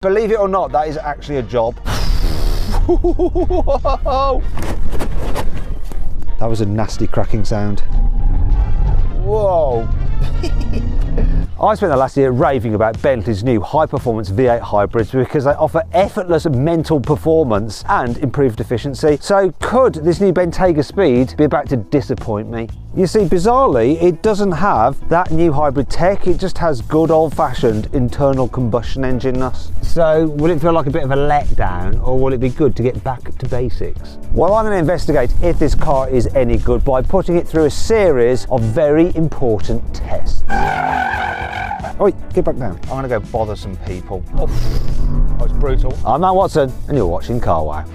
Believe it or not, that is actually a job. That was a nasty cracking sound. Whoa. I spent the last year raving about Bentley's new high-performance V8 hybrids because they offer effortless mental performance and improved efficiency. So could this new Bentayga Speed be about to disappoint me? You see, bizarrely, it doesn't have that new hybrid tech, it just has good old-fashioned internal combustion engine-ness. So will it feel like a bit of a letdown, or will it be good to get back to basics? Well, I'm going to investigate if this car is any good by putting it through a series of very important tests. Oi, get back down. I'm going to go bother some people. Oh, that was brutal. I'm Matt Watson, and you're watching Carwow.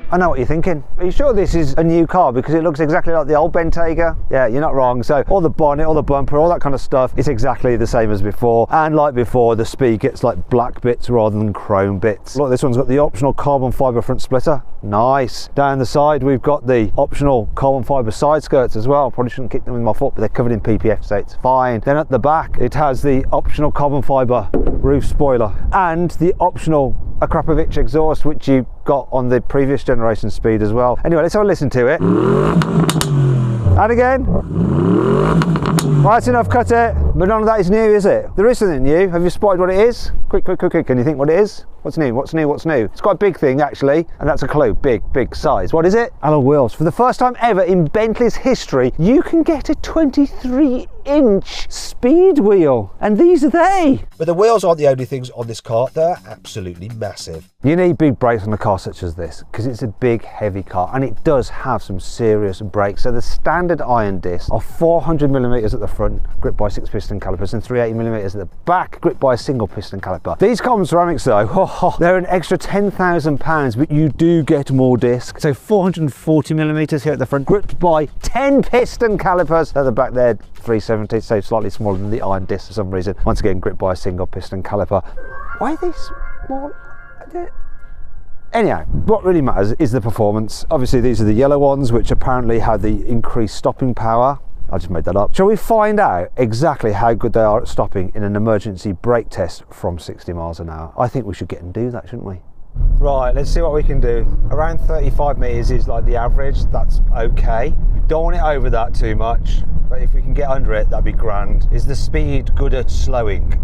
I know what you're thinking. Are you sure this is a new car? Because it looks exactly like the old Bentayga. Yeah, you're not wrong. So all the bonnet, all the bumper, all that kind of stuff is exactly the same as before. And like before, the Speed gets like black bits rather than chrome bits. Look, this one's got the optional carbon fibre front splitter. Nice. Down the side, we've got the optional carbon fibre side skirts as well. Probably shouldn't kick them with my foot, but they're covered in PPF, so it's fine. Then at the back, it has the optional carbon fibre roof spoiler and the optional Akrapovič exhaust, which you got on the previous generation Speed as well. Anyway, let's have a listen to it. And again. Right, enough, cut it. But none of that is new, is it? There is something new. Have you spotted what it is? Quick. Can you think what it is? What's new? What's new? What's new? It's quite a big thing, actually, and that's a clue. Big size. What is it? Alloy wheels. For the first time ever in Bentley's history, you can get a 23-inch Speed wheel, and these are they. But the wheels aren't the only things on this car. They're absolutely massive. You need big brakes on a car such as this because it's a big, heavy car, and it does have some serious brakes. So the standard iron discs are 400mm at the front, gripped by 6-piston calipers, and 380mm at the back, gripped by a single piston caliper. These carbon ceramics, though, they're an extra £10,000, but you do get more discs. So 440mm here at the front, gripped by 10-piston calipers. At the back, they're 370, so slightly smaller than the iron disc for some reason. Once again, gripped by a single piston caliper. Why are they small? Anyhow, what really matters is the performance. Obviously, these are the yellow ones, which apparently have the increased stopping power. I just made that up. Shall we find out exactly how good they are at stopping in an emergency brake test from 60 miles an hour? I think we should get and do that, shouldn't we? Right, let's see what we can do. Around 35 metres is like the average. That's okay. Don't want it over that too much, but if we can get under it, that'd be grand. Is the Speed good at slowing?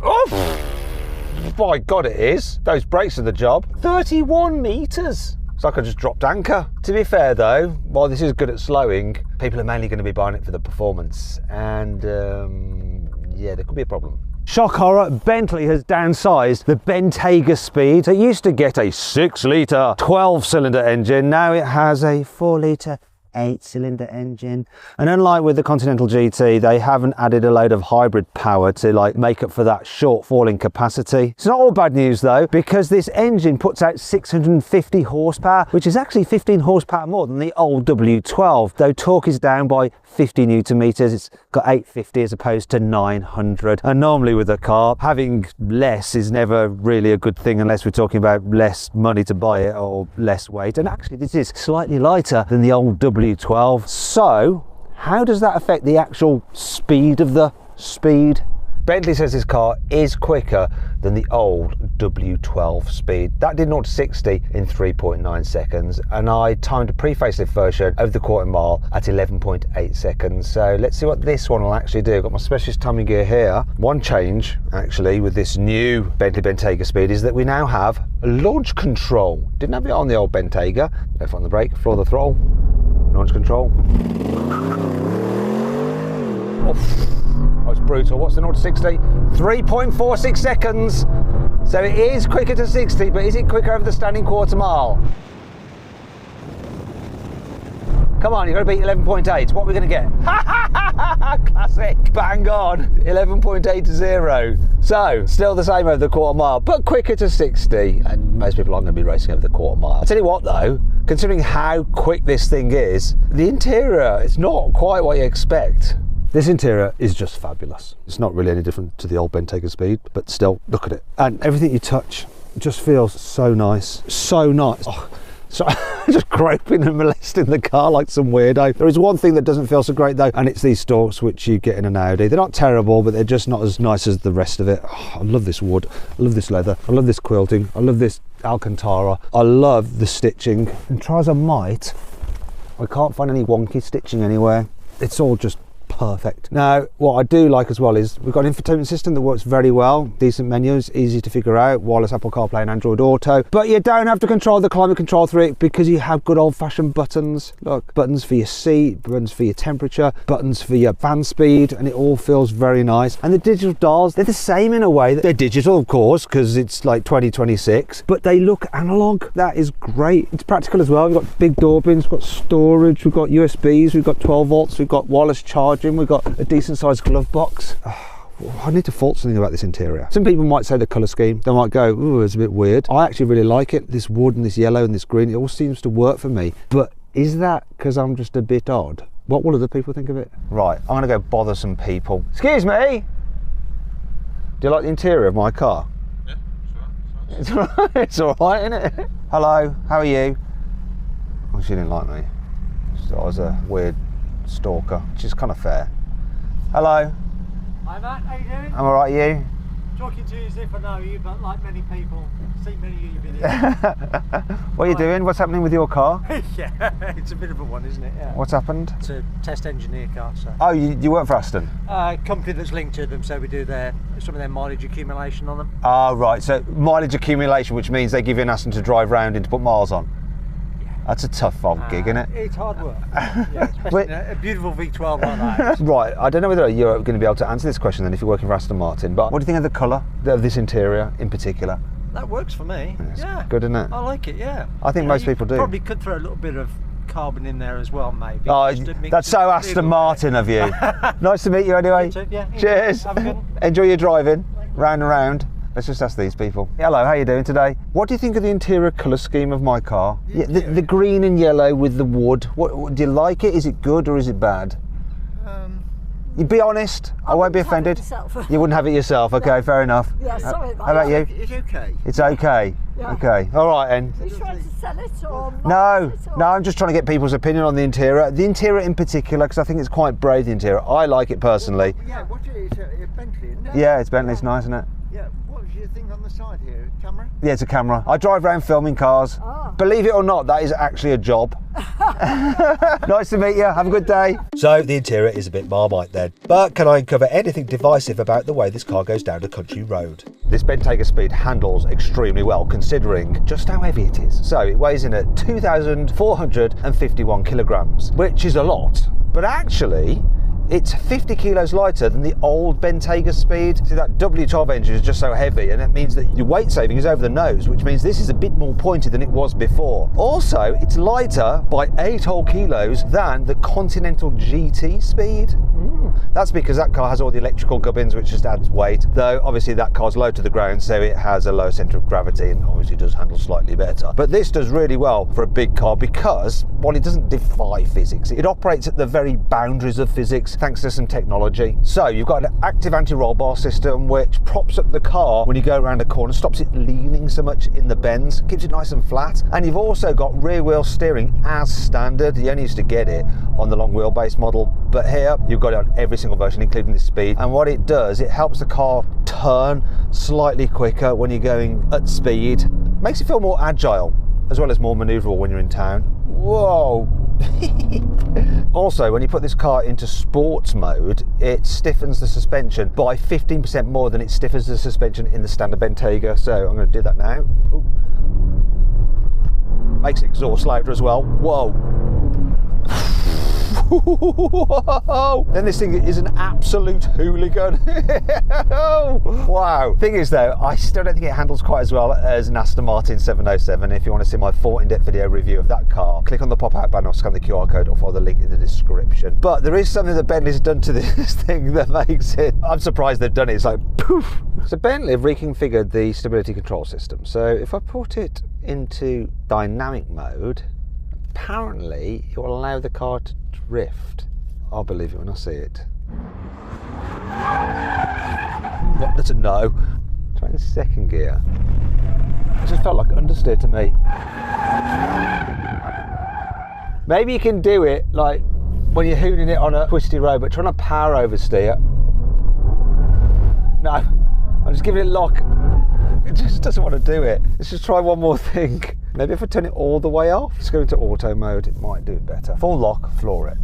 Oh! By God, it is. Those brakes are the job. 31 metres. So I could just dropped anchor. To be fair though, while this is good at slowing, people are mainly going to be buying it for the performance, and yeah, there could be a problem. Shock horror, Bentley has downsized the Bentayga Speed. It used to get a 6-litre 12-cylinder engine, now it has a 4-litre 8-cylinder engine, and unlike with the Continental GT, they haven't added a load of hybrid power to like make up for that shortfall in capacity. It's not all bad news though, because this engine puts out 650 horsepower, which is actually 15 horsepower more than the old W12, though torque is down by 50 newton meters. It's got 850 as opposed to 900, and normally with a car, having less is never really a good thing unless we're talking about less money to buy it or less weight. And actually this is slightly lighter than the old W12. So how does that affect the actual speed of the Speed? Bentley says this car is quicker than the old W12 Speed. That did 0 to 60 in 3.9 seconds, and I timed a pre-facelift version over the quarter mile at 11.8 seconds. So let's see what this one will actually do. I've got my specialist timing gear here. One change actually with this new Bentley Bentayga Speed is that we now have launch control. Didn't have it on the old Bentayga. Left on the brake, floor the throttle, launch control. Oh, it's brutal. What's the 0 to 60? 3.46 seconds. So it is quicker to 60, but is it quicker over the standing quarter mile? Come on, you've got to beat 11.8. What are we going to get? Classic. Bang on. 11.8 to 0. So, still the same over the quarter mile, but quicker to 60. And most people aren't going to be racing over the quarter mile. I'll tell you what though, considering how quick this thing is, the interior is not quite what you expect. This interior is just fabulous. It's not really any different to the old Bentayga Speed, but still, look at it. And everything you touch just feels so nice, so nice. Oh, So just groping and molesting the car like some weirdo. There is one thing that doesn't feel so great though, and it's these stalks which you get in an Audi. They're not terrible, but they're just not as nice as the rest of it. Oh, I love this wood, I love this leather, I love this quilting, I love this Alcantara, I love the stitching. And try as I might, I can't find any wonky stitching anywhere. It's all just perfect. Now, what I do like as well is we've got an infotainment system that works very well. Decent menus, easy to figure out, wireless Apple CarPlay and Android Auto. But you don't have to control the climate control through it because you have good old-fashioned buttons. Look, buttons for your seat, buttons for your temperature, buttons for your fan speed, and it all feels very nice. And the digital dials, they're the same in a way. They're digital, of course, because it's like 2026, but they look analog. That is great. It's practical as well. We've got big door bins, we've got storage, we've got USBs, we've got 12 volts, we've got wireless charging, we've got a decent sized glove box. I need to fault something about this interior. Some people might say the colour scheme, they might go, ooh, it's a bit weird. I actually really like it. This wood and this yellow and this green, it all seems to work for me. But is that because I'm just a bit odd? What will other people think of it? Right, I'm gonna go bother some people. Excuse me, do you like the interior of my car? Yeah, it's all right. It's all right, isn't it? Hello, how are you? Oh, she didn't like me. She thought I was a weird stalker, which is kind of fair. Hello. Hi Matt, how you doing? I'm alright, you? Talking to you as if I know you, but like many people, seen many of your videos. What are you doing? What's happening with your car? Yeah, it's a bit of a one, isn't it? Yeah. What's happened? It's a test engineer car, so. Oh, you work for Aston? Company that's linked to them, so we do some of their mileage accumulation on them. Ah, right, so mileage accumulation, which means they give you an Aston to drive round in to put miles on. That's a tough old gig, isn't it? It's hard work. Yeah, especially in a beautiful V12 like that. Right, I don't know whether you're going to be able to answer this question then if you're working for Aston Martin, but what do you think of the colour of this interior in particular? That works for me. It's yeah. good, isn't it? I like it, yeah. I think most people do. Probably could throw a little bit of carbon in there as well, maybe. Oh, that's so Aston Martin of you. Nice to meet you anyway. You too, yeah. Cheers. Have a good one. Enjoy your driving, round and round. Let's just ask these people. Hello, how are you doing today? What do you think of the interior colour scheme of my car? Yeah, the green and yellow with the wood. What, do you like it? Is it good or is it bad? You be honest. I won't be offended. You wouldn't have it yourself. Okay, no. Fair enough. Yeah, sorry. How about you? It's okay. It's okay. Yeah. Okay. All right then. Are you trying to sell it or? No, no. I'm just trying to get people's opinion on the interior. The interior in particular, because I think it's quite brave. The interior. I like it personally. Well, yeah. What is it? It's a Bentley, isn't it? Yeah, it's Bentley. It's nice, isn't it? Yeah. What was your thing on the side here? Camera? Yeah, it's a camera. I drive around filming cars. Oh. Believe it or not, that is actually a job. Nice to meet you. Have a good day. So the interior is a bit Marmite then. But can I uncover anything divisive about the way this car goes down a country road? This Bentayga Speed handles extremely well considering just how heavy it is. So it weighs in at 2,451 kilograms, which is a lot. But actually, it's 50 kilos lighter than the old Bentayga Speed. See, that W12 engine is just so heavy, and it means that your weight saving is over the nose, which means this is a bit more pointy than it was before. Also, it's lighter by 8 whole kilos than the Continental GT Speed. That's because that car has all the electrical gubbins, which just adds weight, though obviously that car's low to the ground, so it has a lower centre of gravity and obviously does handle slightly better. But this does really well for a big car because, well, it doesn't defy physics. It operates at the very boundaries of physics thanks to some technology. So you've got an active anti-roll bar system which props up the car when you go around a corner, stops it leaning so much in the bends, keeps it nice and flat. And you've also got rear wheel steering as standard. You only used to get it on the long wheelbase model, but here you've got it on every single version, including the Speed. And what it does, it helps the car turn slightly quicker when you're going at speed. Makes it feel more agile, as well as more manoeuvrable when you're in town. Whoa! Also, when you put this car into sports mode, it stiffens the suspension by 15% more than it stiffens the suspension in the standard Bentayga. So I'm going to do that now. Ooh. Makes it exhaust louder as well. Whoa! Whoa. Then this thing is an absolute hooligan. Wow. Thing is though, I still don't think it handles quite as well as an Aston Martin 707. If you want to see my full in-depth video review of that car, click on the pop-out banner or scan the QR code or follow the link in the description. But there is something that Bentley's done to this thing that makes it, I'm surprised they've done it. It's like poof. So Bentley have reconfigured the stability control system. So if I put it into dynamic mode, apparently it will allow the car to drift. I'll believe it when I see it. What? That's a no. Try in second gear. It just felt like understeer to me. Maybe you can do it like when you're hooning it on a twisty road, but trying to power oversteer. No, I'm just giving it lock. It just doesn't want to do it. Let's just try one more thing. Maybe if I turn it all the way off, let's go into auto mode, it might do it better. Full lock, floor it.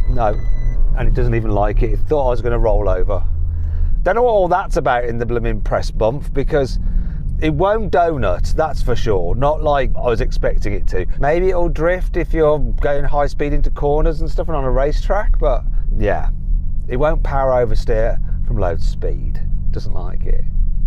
No, and it doesn't even like it. It thought I was going to roll over. Don't know what all that's about in the blooming press bump, because it won't donut, that's for sure. Not like I was expecting it to. Maybe it'll drift if you're going high speed into corners and stuff and on a racetrack, but yeah, it won't power oversteer from low speed. Doesn't like it.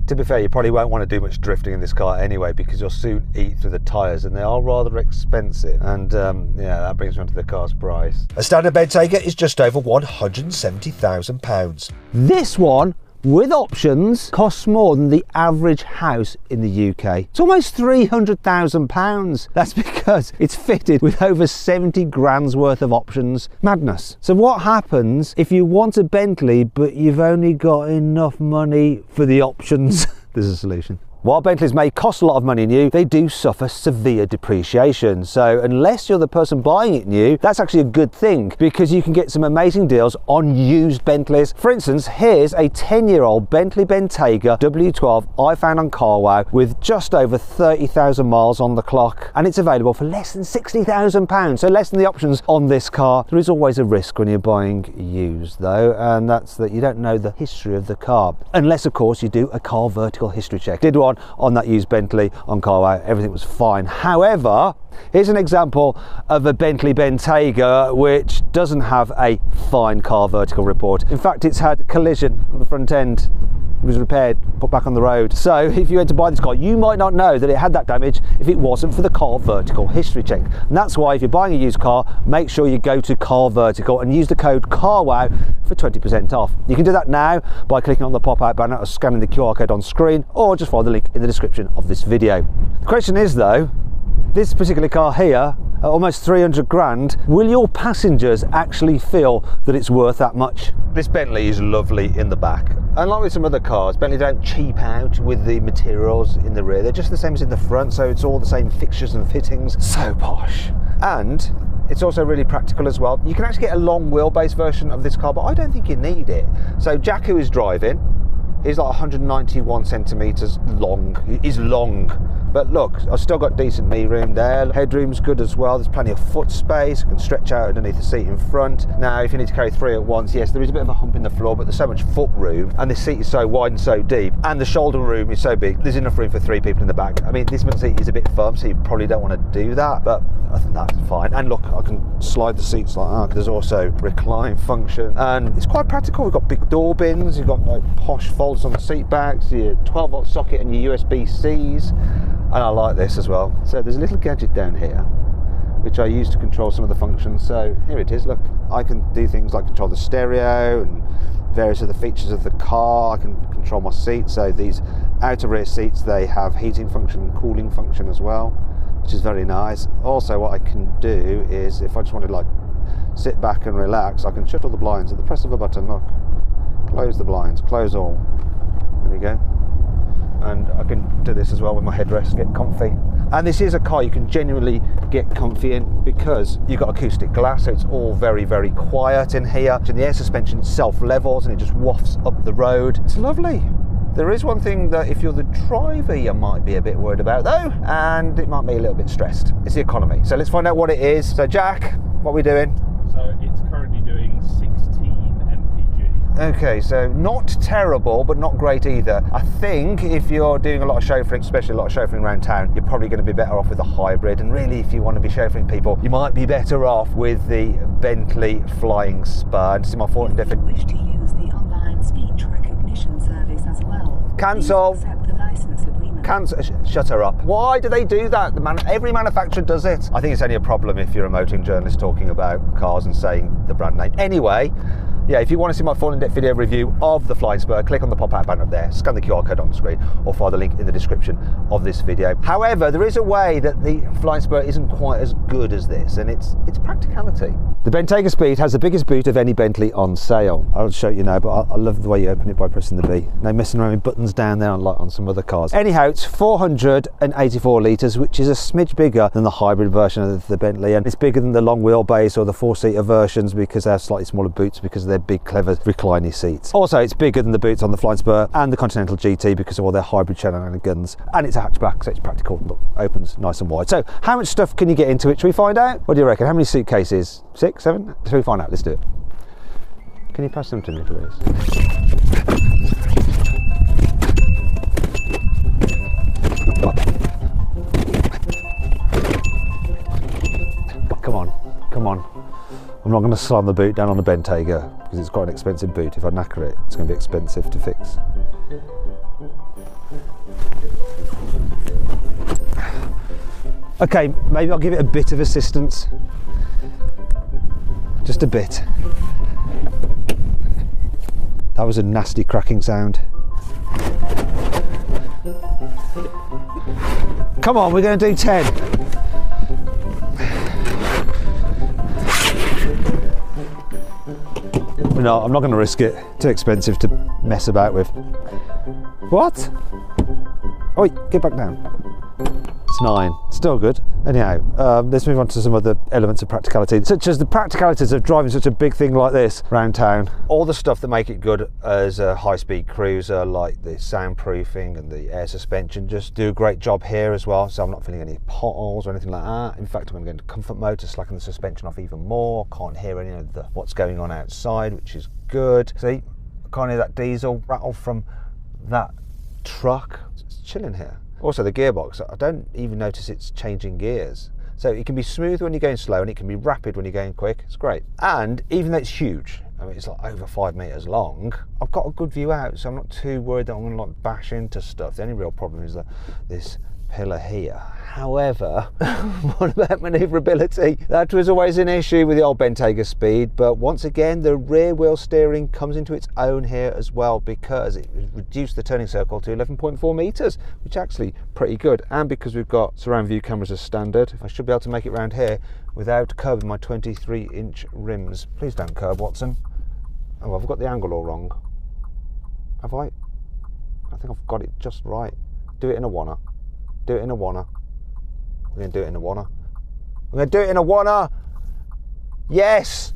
To be fair, you probably won't want to do much drifting in this car anyway, because you'll soon eat through the tyres, and they are rather expensive. And yeah, that brings me on to the car's price. A standard Bentayga is just over £170,000. This one, with options, costs more than the average house in the UK. It's almost £300,000. That's because it's fitted with over 70 grand's worth of options. Madness. So what happens if you want a Bentley but you've only got enough money for the options? There's a solution. While Bentleys may cost a lot of money new, they do suffer severe depreciation. So unless you're the person buying it new, that's actually a good thing, because you can get some amazing deals on used Bentleys. For instance, here's a 10-year-old Bentley Bentayga W12 I found on Carwow with just over 30,000 miles on the clock, and it's available for less than £60,000, so less than the options on this car. There is always a risk when you're buying used though, and that's that you don't know the history of the car, unless of course you do a car vertical history check. Did one on that used Bentley on Carwow, everything was fine. However, here's an example of a Bentley Bentayga which doesn't have a fine car vertical report. In fact, it's had a collision on the front end. It was repaired, put back on the road. So if you went to buy this car, you might not know that it had that damage if it wasn't for the car vertical history check. And that's why if you're buying a used car, make sure you go to car vertical and use the code CARWOW for 20% off. You can do that now by clicking on the pop-out banner or scanning the QR code on screen, or just follow the link in the description of this video. The question is though, this particular car here, at almost 300 grand, will your passengers actually feel that it's worth that much? This Bentley is lovely in the back. Unlike with some other cars, Bentley don't cheap out with the materials in the rear. They're just the same as in the front, so it's all the same fixtures and fittings. So posh. And it's also really practical as well. You can actually get a long wheelbase version of this car, but I don't think you need it. So Jack, who is driving, is like 191 centimetres long. He's long. But look, I've still got decent knee room there. Headroom's good as well. There's plenty of foot space. I can stretch out underneath the seat in front. Now, if you need to carry 3 at once, yes, there is a bit of a hump in the floor, but there's so much foot room, and this seat is so wide and so deep, and the shoulder room is so big, there's enough room for 3 people in the back. I mean, this middle seat is a bit firm, so you probably don't want to do that, but I think that's fine. And look, I can slide the seats like that. There's also recline function, and it's quite practical. We've got big door bins, you've got like posh folders on the seat backs, your 12-volt socket and your USB-Cs. And I like this as well. So there's a little gadget down here which I use to control some of the functions. So here it is, look, I can do things like control the stereo and various other features of the car. I can control my seats. So these outer rear seats, they have heating function and cooling function as well, which is very nice. Also, what I can do is, if I just want to like sit back and relax, I can shut all the blinds at the press of a button. Look, close the blinds, close all. There we go. And I can do this as well with my headrest, get comfy. And this is a car you can genuinely get comfy in, because you've got acoustic glass, so it's all very, very quiet in here. And the air suspension itself levels and it just wafts up the road. It's lovely. There is one thing that if you're the driver you might be a bit worried about though, and it might be a little bit stressed. It's the economy. So let's find out what it is. So Jack, what are we doing? So it's currently doing 16 mpg. Okay, so not terrible, but not great either. I think if you're doing a lot of chauffeuring, especially a lot of chauffeuring around town, you're probably going to be better off with a hybrid. And really, if you want to be chauffeuring people, you might be better off with the Bentley Flying Spur. And see my 14 different. Wish to use the online speech recognition service as well. Cancel. Please accept the license agreement. Cancel. Shut her up. Why do they do that? Every manufacturer does it. I think it's only a problem if you're a motoring journalist talking about cars and saying the brand name. Anyway, yeah, if you want to see my full in-depth video review of the Flying Spur, click on the pop-out banner up there, scan the QR code on the screen, or follow the link in the description of this video. However, there is a way that the Flying Spur isn't quite as good as this, and it's practicality. The Bentayga Speed has the biggest boot of any Bentley on sale. I'll show you now, but I love the way you open it by pressing the B. No messing around with buttons down there like on some other cars. Anyhow, it's 484 litres, which is a smidge bigger than the hybrid version of the Bentley, and it's bigger than the long wheelbase or the four-seater versions because they have slightly smaller boots because of their big, clever, reclining seats. Also, it's bigger than the boots on the Flying Spur and the Continental GT because of all their hybrid shenanigans, and it's a hatchback, so it's practical. Look, opens nice and wide. So, how much stuff can you get into it? Shall we find out? What do you reckon? How many suitcases? 6, 7? Shall we find out? Let's do it. Can you pass them to me, please? Come on, come on. I'm not going to slam the boot down on the Bentayga because it's quite an expensive boot. If I knacker it, it's going to be expensive to fix. Okay, maybe I'll give it a bit of assistance. Just a bit. That was a nasty cracking sound. Come on, we're going to do 10. No, I'm not going to risk it. Too expensive to mess about with. What? Oh, wait, get back down. It's 9. Still good. Anyhow, let's move on to some other elements of practicality, such as the practicalities of driving such a big thing like this around town. All the stuff that make it good as a high-speed cruiser, like the soundproofing and the air suspension, just do a great job here as well. So I'm not feeling any potholes or anything like that. In fact, I'm going to go into comfort mode to slacken the suspension off even more. Can't hear any of the what's going on outside, which is good. See, I can't hear that diesel rattle from that truck. It's chilling here. Also, the gearbox, I don't even notice it's changing gears. So it can be smooth when you're going slow and it can be rapid when you're going quick. It's great. And even though it's huge, I mean, it's like over 5 meters long, I've got a good view out, so I'm not too worried that I'm going to like bash into stuff. The only real problem is that this pillar here. However, what about manoeuvrability? That was always an issue with the old Bentayga Speed, but once again, the rear wheel steering comes into its own here as well because it reduced the turning circle to 11.4 meters, which is actually pretty good. And because we've got surround view cameras as standard, I should be able to make it round here without curbing my 23-inch rims. Please don't curb, Watson. Oh, I've got the angle all wrong. Have I? I think I've got it just right. Do it in a wanna. Do it in a wanna. We're going to do it in a wanna. We're going to do it in a wanna. Yes.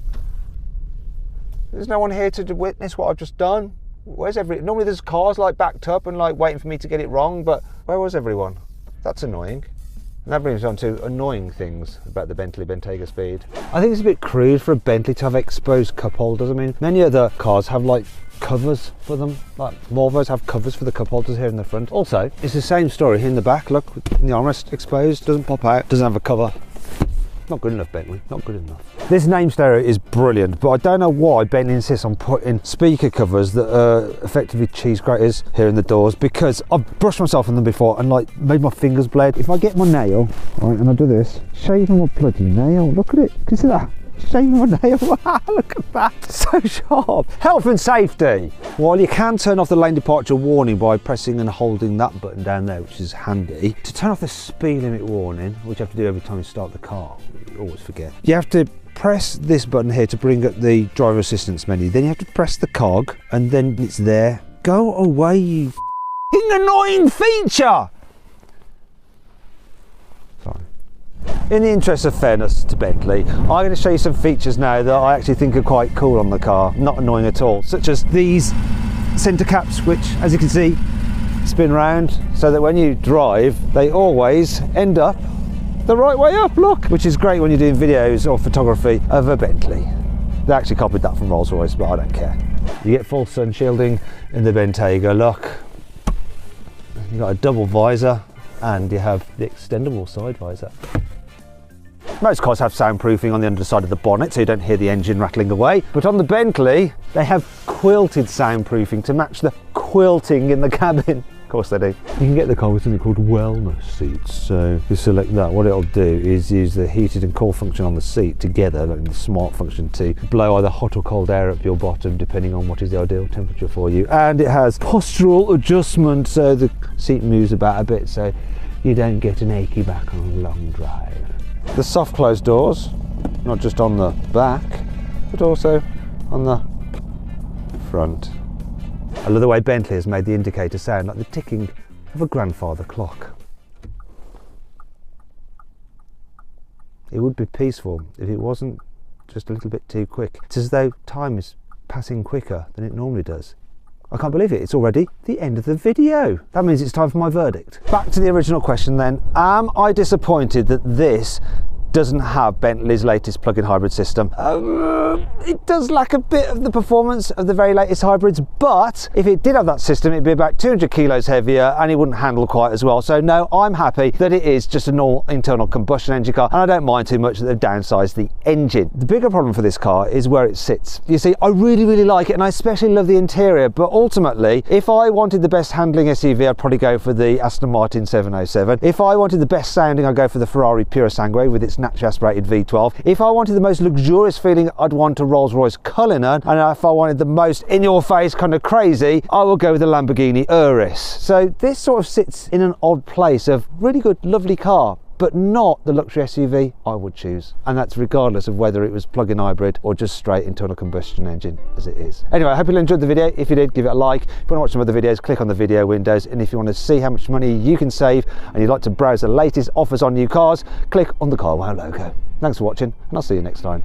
There's no one here to witness what I've just done. Where's normally there's cars like backed up and like waiting for me to get it wrong, but where was everyone? That's annoying. And that brings us on to annoying things about the Bentley Bentayga Speed. I think it's a bit crude for a Bentley to have exposed cup holders. I mean, many other cars have like covers for them, like Volvos have covers for the cup holders here in the front. Also, it's the same story here in the back. Look, the armrest exposed, doesn't pop out, doesn't have a cover. Not good enough, Bentley, not good enough. This name stereo is brilliant, but I don't know why Bentley insists on putting speaker covers that are effectively cheese graters here in the doors, because I've brushed myself on them before and like made my fingers bleed. If I get my nail, right, and I do this, shaving my bloody nail, look at it, can you see that? Shaving my nail, wow, look at that, so sharp. Health and safety. While you can turn off the lane departure warning by pressing and holding that button down there, which is handy, to turn off the speed limit warning, which you have to do every time you start the car, you always forget, you have to press this button here to bring up the driver assistance menu, then you have to press the cog, and then it's there. Go away, you f***ing annoying feature! Sorry. In the interest of fairness to Bentley, I'm going to show you some features now that I actually think are quite cool on the car, not annoying at all, such as these centre caps, which, as you can see, spin round so that when you drive, they always end up the right way up, look, which is great when you're doing videos or photography of a Bentley. They actually copied that from Rolls-Royce, but I don't care. You get full sun shielding in the Bentayga, look. You've got a double visor and you have the extendable side visor. Most cars have soundproofing on the underside of the bonnet so you don't hear the engine rattling away, but on the Bentley they have quilted soundproofing to match the quilting in the cabin. Of course they do. You can get the car with something called wellness seats. So if you select that, what it'll do is use the heated and cool function on the seat together, like the smart function, to blow either hot or cold air up your bottom depending on what is the ideal temperature for you. And it has postural adjustment, so the seat moves about a bit so you don't get an achy back on a long drive. The soft close doors, not just on the back, but also on the front. I love the way Bentley has made the indicator sound like the ticking of a grandfather clock. It would be peaceful if it wasn't just a little bit too quick. It's as though time is passing quicker than it normally does. I can't believe it, it's already the end of the video. That means it's time for my verdict. Back to the original question then. Am I disappointed that this doesn't have Bentley's latest plug-in hybrid system? It does lack a bit of the performance of the very latest hybrids, but if it did have that system, it'd be about 200 kilos heavier and it wouldn't handle quite as well. So no, I'm happy that it is just a normal internal combustion engine car, and I don't mind too much that they've downsized the engine. The bigger problem for this car is where it sits. You see, I really like it, and I especially love the interior, but ultimately, if I wanted the best handling SUV, I'd probably go for the Aston Martin 707. If I wanted the best sounding, I'd go for the Ferrari Purosangue with its naturally aspirated V12. If I wanted the most luxurious feeling, I'd want a Rolls-Royce Cullinan, and if I wanted the most in-your-face kind of crazy, I will go with the Lamborghini Urus. So this sort of sits in an odd place of really good, lovely car, but not the luxury SUV I would choose. And that's regardless of whether it was plug-in hybrid or just straight internal combustion engine as it is. Anyway, I hope you enjoyed the video. If you did, give it a like. If you want to watch some other videos, click on the video windows. And if you want to see how much money you can save and you'd like to browse the latest offers on new cars, click on the CarWow logo. Thanks for watching, and I'll see you next time.